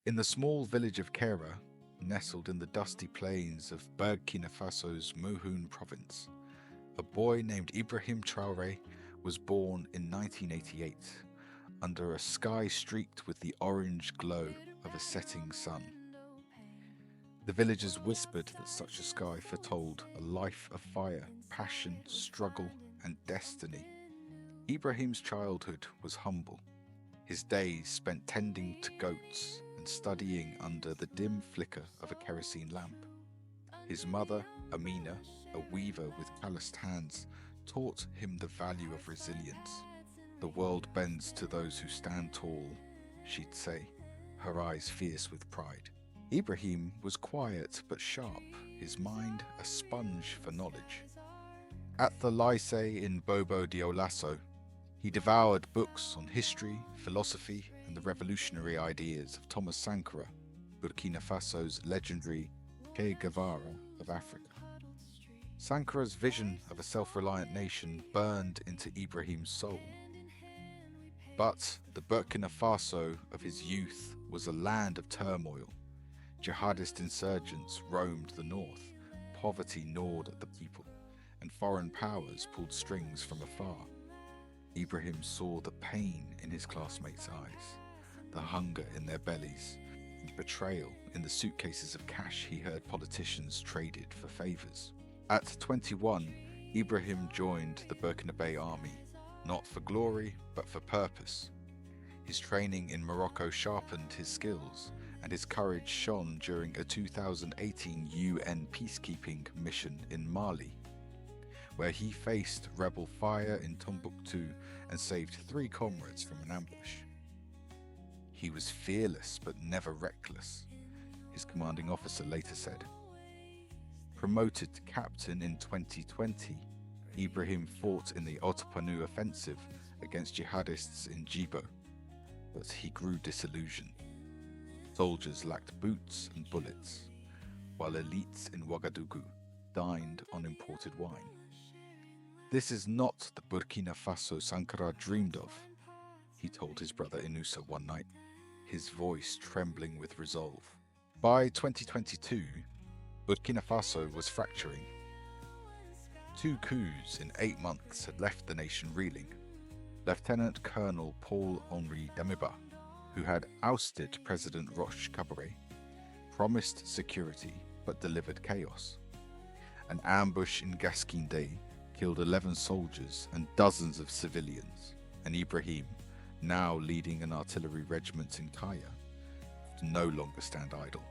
In the small village of Kera, nestled in the dusty plains of Burkina Faso's Mohun province, a boy named Ibrahim Traoré was born in 1988 under a sky streaked with the orange glow of a setting sun. The villagers whispered that such a sky foretold a life of fire, passion, struggle, and destiny. Ibrahim's childhood was humble, his days spent tending to goats and studying under the dim flicker of a kerosene lamp. His mother, Amina, a weaver with calloused hands, taught him the value of resilience. The world bends to those who stand tall, she'd say, her eyes fierce with pride. Ibrahim was quiet but sharp, his mind a sponge for knowledge. At the lycée in Bobo Dioulasso, he devoured books on history, philosophy, and the revolutionary ideas of Thomas Sankara, Burkina Faso's legendary Che Guevara of Africa. Sankara's vision of a self-reliant nation burned into Ibrahim's soul. But the Burkina Faso of his youth was a land of turmoil. Jihadist insurgents roamed the north, poverty gnawed at the people, and foreign powers pulled strings from afar. Ibrahim saw the pain in his classmates' eyes, the hunger in their bellies, and betrayal in the suitcases of cash he heard politicians traded for favors. At 21, Ibrahim joined the Burkinabe army, not for glory, but for purpose. His training in Morocco sharpened his skills, and his courage shone during a 2018 UN peacekeeping mission in Mali, where he faced rebel fire in Tombouctou and saved 3 comrades from an ambush. He was fearless but never reckless, his commanding officer later said. Promoted to captain in 2020, Ibrahim fought in the Otopanu offensive against jihadists in Djibo, but he grew disillusioned. Soldiers lacked boots and bullets, while elites in Ouagadougou dined on imported wine. This is not the Burkina Faso Sankara dreamed of, he told his brother Inusa one night, his voice trembling with resolve. By 2022, Burkina Faso was fracturing. 2 coups in 8 months had left the nation reeling. Lieutenant Colonel Paul-Henri Damiba, who had ousted President Roch Kabore, promised security but delivered chaos. An ambush in Gasquin killed 11 soldiers and dozens of civilians, and Ibrahim, now leading an artillery regiment in Kaya, could no longer stand idle.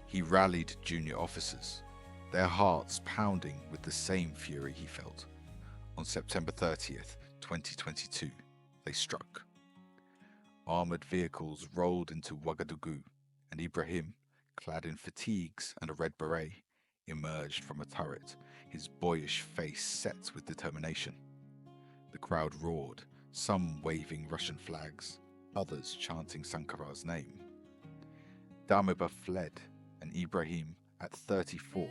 He rallied junior officers, their hearts pounding with the same fury he felt. On September 30th, 2022, they struck. Armored vehicles rolled into Ouagadougou, and Ibrahim, clad in fatigues and a red beret, emerged from a turret, his boyish face set with determination. The crowd roared, some waving Russian flags, others chanting Sankara's name. Damiba fled, and Ibrahim, at 34,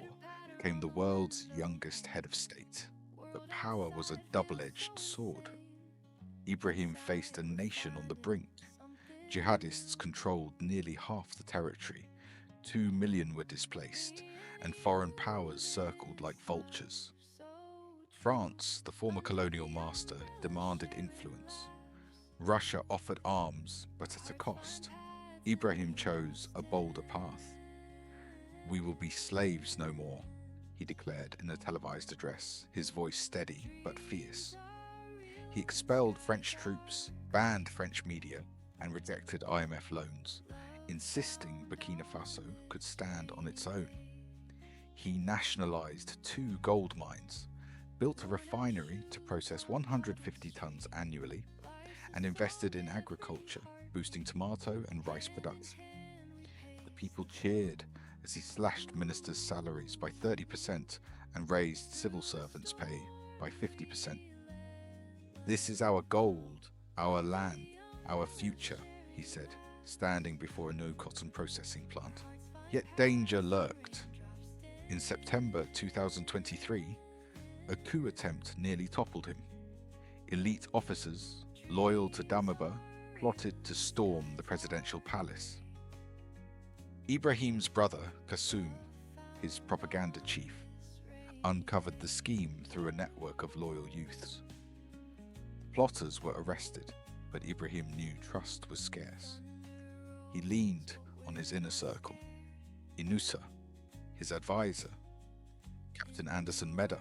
became the world's youngest head of state. But power was a double-edged sword. Ibrahim faced a nation on the brink. Jihadists controlled nearly half the territory, 2 million were displaced, and foreign powers circled like vultures. France, the former colonial master, demanded influence. Russia offered arms, but at a cost. Ibrahim chose a bolder path. "We will be slaves no more," he declared in a televised address, his voice steady but fierce. He expelled French troops, banned French media, and rejected IMF loans, insisting Burkina Faso could stand on its own. He nationalized 2 gold mines, built a refinery to process 150 tons annually, and invested in agriculture, boosting tomato and rice production. The people cheered as he slashed ministers' salaries by 30% and raised civil servants' pay by 50%. "This is our gold, our land, our future," he said, standing before a new cotton processing plant. Yet danger lurked. In September 2023, a coup attempt nearly toppled him. Elite officers, loyal to Damiba, plotted to storm the presidential palace. Ibrahim's brother, Kasum, his propaganda chief, uncovered the scheme through a network of loyal youths. Plotters were arrested, but Ibrahim knew trust was scarce. He leaned on his inner circle, Inusa, his advisor, Captain Anderson Meda,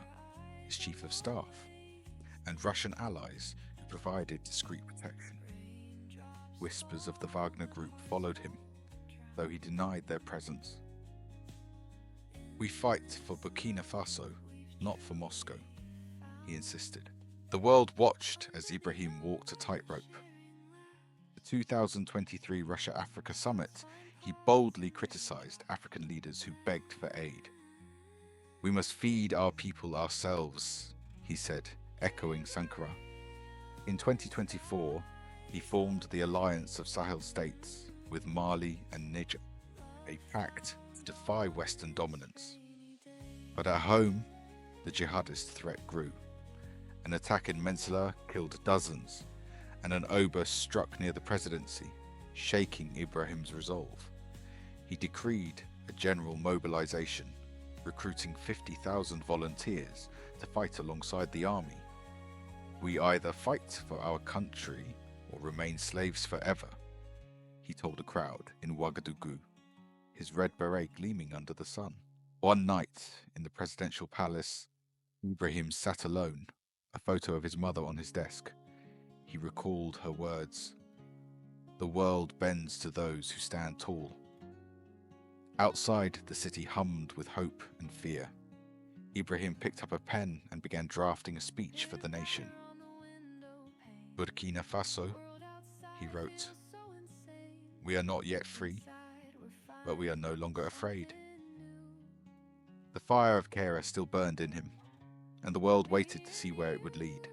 his chief of staff, and Russian allies who provided discreet protection. Whispers of the Wagner group followed him, though he denied their presence. "We fight for Burkina Faso, not for Moscow," he insisted. The world watched as Ibrahim walked a tightrope. The 2023 Russia-Africa summit, he boldly criticized African leaders who begged for aid. "We must feed our people ourselves," he said, echoing Sankara. In 2024, he formed the Alliance of Sahel States with Mali and Niger, a pact to defy Western dominance. But at home, the jihadist threat grew. An attack in Mensala killed dozens, and an obus struck near the presidency, shaking Ibrahim's resolve. He decreed a general mobilization, recruiting 50,000 volunteers to fight alongside the army. "We either fight for our country or remain slaves forever," he told a crowd in Ouagadougou, his red beret gleaming under the sun. One night in the presidential palace, Ibrahim sat alone, a photo of his mother on his desk. He recalled her words, "The world bends to those who stand tall." Outside, the city hummed with hope and fear. Ibrahim picked up a pen and began drafting a speech for the nation. "Burkina Faso," he wrote, "we are not yet free, but we are no longer afraid." The fire of Kera still burned in him, and the world waited to see where it would lead.